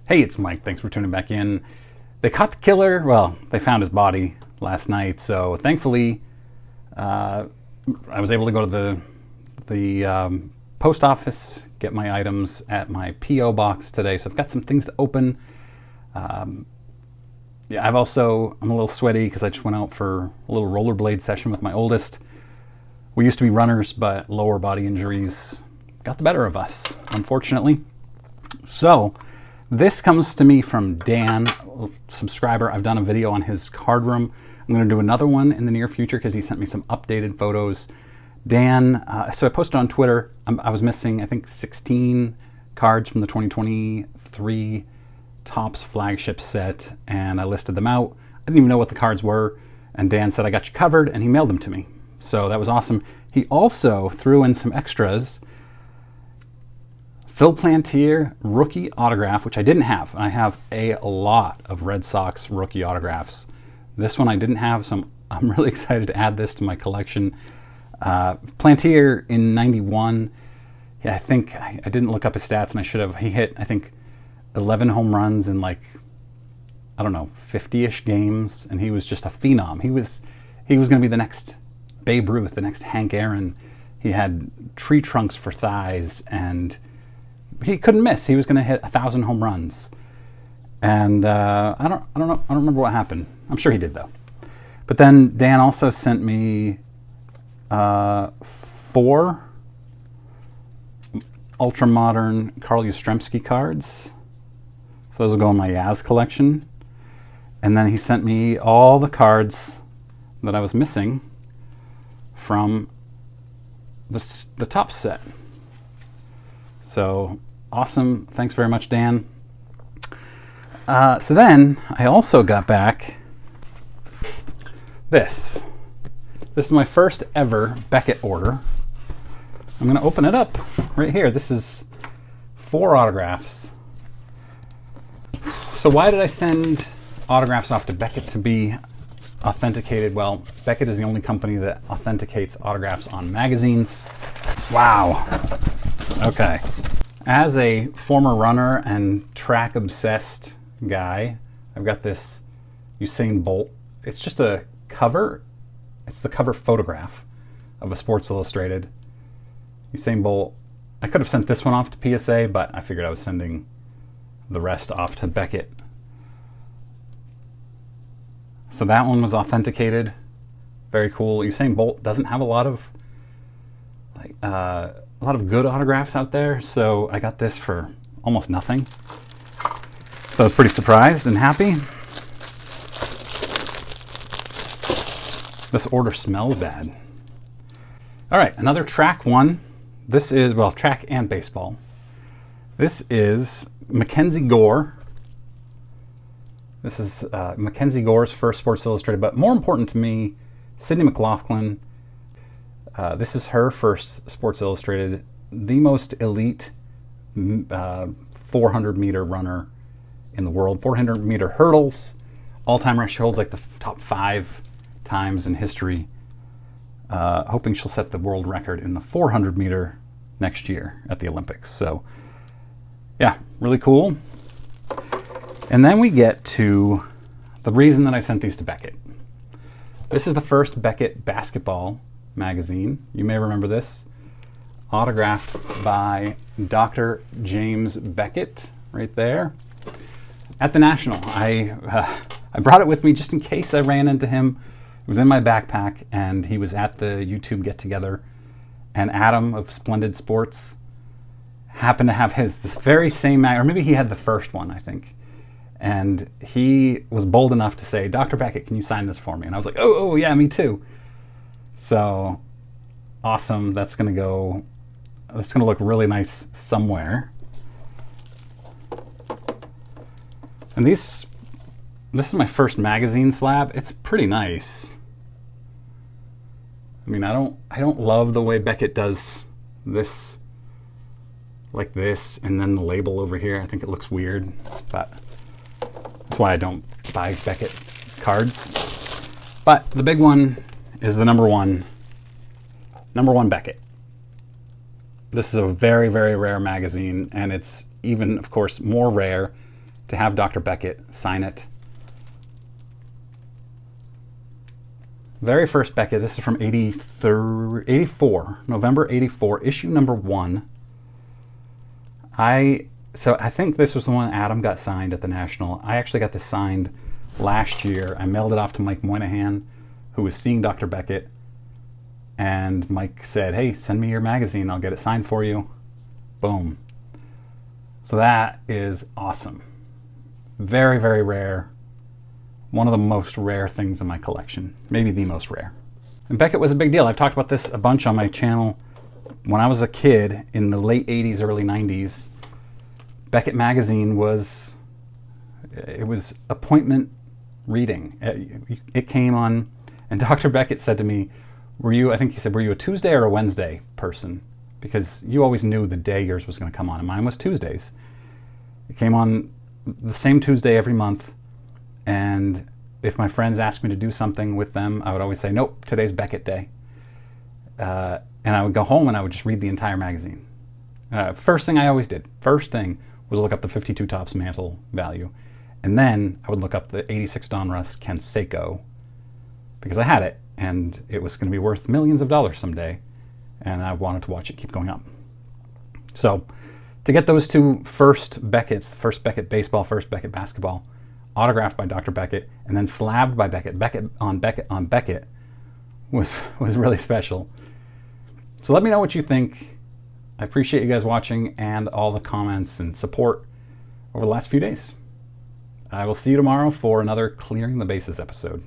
Hey, it's Mike. Thanks for tuning back in. They caught the killer. Well, they found his body last night, so thankfully I was able to go to the post office, get my items at my P.O. box today, so I've got some things to open. I'm a little sweaty because I just went out for a little rollerblade session with my oldest. We used to be runners, but lower body injuries got the better of us, unfortunately. So this comes to me from Dan, a subscriber. I've done a video on his card room. I'm going to do another one in the near future because he sent me some updated photos. Dan, so I posted on Twitter, I was missing, I think, 16 cards from the 2023 Topps flagship set, and I listed them out. I didn't even know what the cards were, and Dan said, I got you covered, and he mailed them to me. So that was awesome. He also threw in some extras. Phil Plantier rookie autograph, which I didn't have. I have a lot of Red Sox rookie autographs. This one I didn't have, so I'm really excited to add this to my collection. Plantier in 91, yeah, I think, I didn't look up his stats and I should have. He hit, I think, 11 home runs in like, I don't know, 50-ish games, and he was just a phenom. He was going to be the next Babe Ruth, the next Hank Aaron. He had tree trunks for thighs, and he couldn't miss. He was going to hit 1,000 home runs, and I don't remember what happened. I'm sure he did though. But then Dan also sent me 4 ultra modern Carl Yastrzemski cards. So those will go in my Yaz collection. And then he sent me all the cards that I was missing from the Topps set. So awesome. Thanks very much, Dan. So then I also got back this. This is my first ever Beckett order. I'm going to open it up right here. This is 4 autographs. So why did I send autographs off to Beckett to be authenticated? Well, Beckett is the only company that authenticates autographs on magazines. Wow. Okay. As a former runner and track obsessed guy, I've got this Usain Bolt. It's just a cover. It's the cover photograph of a Sports Illustrated. Usain Bolt. I could have sent this one off to PSA, but I figured I was sending the rest off to Beckett. So that one was authenticated. Very cool. Usain Bolt doesn't have a lot of good autographs out there, so I got this for almost nothing. So I was pretty surprised and happy. This order smells bad. All right, another track one. This is, well, track and baseball. This is Mackenzie Gore. This is Mackenzie Gore's first Sports Illustrated, but more important to me, Sydney McLaughlin. This is her first Sports Illustrated, the most elite 400-meter runner in the world. 400-meter hurdles, all-time record. She holds like the top 5 times in history. Hoping she'll set the world record in the 400-meter next year at the Olympics. So, yeah, really cool. And then we get to the reason that I sent these to Beckett. This is the first Beckett basketball magazine. You may remember this. Autographed by Dr. James Beckett, right there. At the National. I brought it with me just in case I ran into him. It was in my backpack, and he was at the YouTube get-together. And Adam of Splendid Sports happened to have this very same mag, or maybe he had the first one, I think. And he was bold enough to say, Dr. Beckett, can you sign this for me? And I was like, oh yeah, me too. So awesome. That's going to look really nice somewhere. And this is my first magazine slab. It's pretty nice. I mean, I don't love the way Beckett does this, like this, and then the label over here. I think it looks weird, but that's why I don't buy Beckett cards. But the big one is the number one Beckett. This is a very, very rare magazine, and it's even, of course, more rare to have Dr. Beckett sign it. Very first Beckett, this is from 84, November 84, issue number 1. So I think this was the one Adam got signed at the National. I actually got this signed last year. I mailed it off to Mike Moynihan, who was seeing Dr. Beckett, and Mike said, hey, send me your magazine, I'll get it signed for you. Boom. So that is awesome. Very, very rare. One of the most rare things in my collection. Maybe the most rare. And Beckett was a big deal. I've talked about this a bunch on my channel. When I was a kid in the late 80s, early 90s, Beckett magazine was appointment reading. It came on, and Dr. Beckett said to me, were you a Tuesday or a Wednesday person? Because you always knew the day yours was going to come on, and mine was Tuesdays. It came on the same Tuesday every month, and if my friends asked me to do something with them, I would always say, nope, today's Beckett Day. And I would go home and I would just read the entire magazine. First thing I always did, was look up the 52 Topps mantle value. And then I would look up the 86 Donruss Canseco, because I had it, and it was going to be worth millions of dollars someday, and I wanted to watch it keep going up. So to get those two first Becketts, first Beckett baseball, first Beckett basketball, autographed by Dr. Beckett, and then slabbed by Beckett on Beckett was really special. So let me know what you think. I appreciate you guys watching and all the comments and support over the last few days. I will see you tomorrow for another Clearing the Bases episode.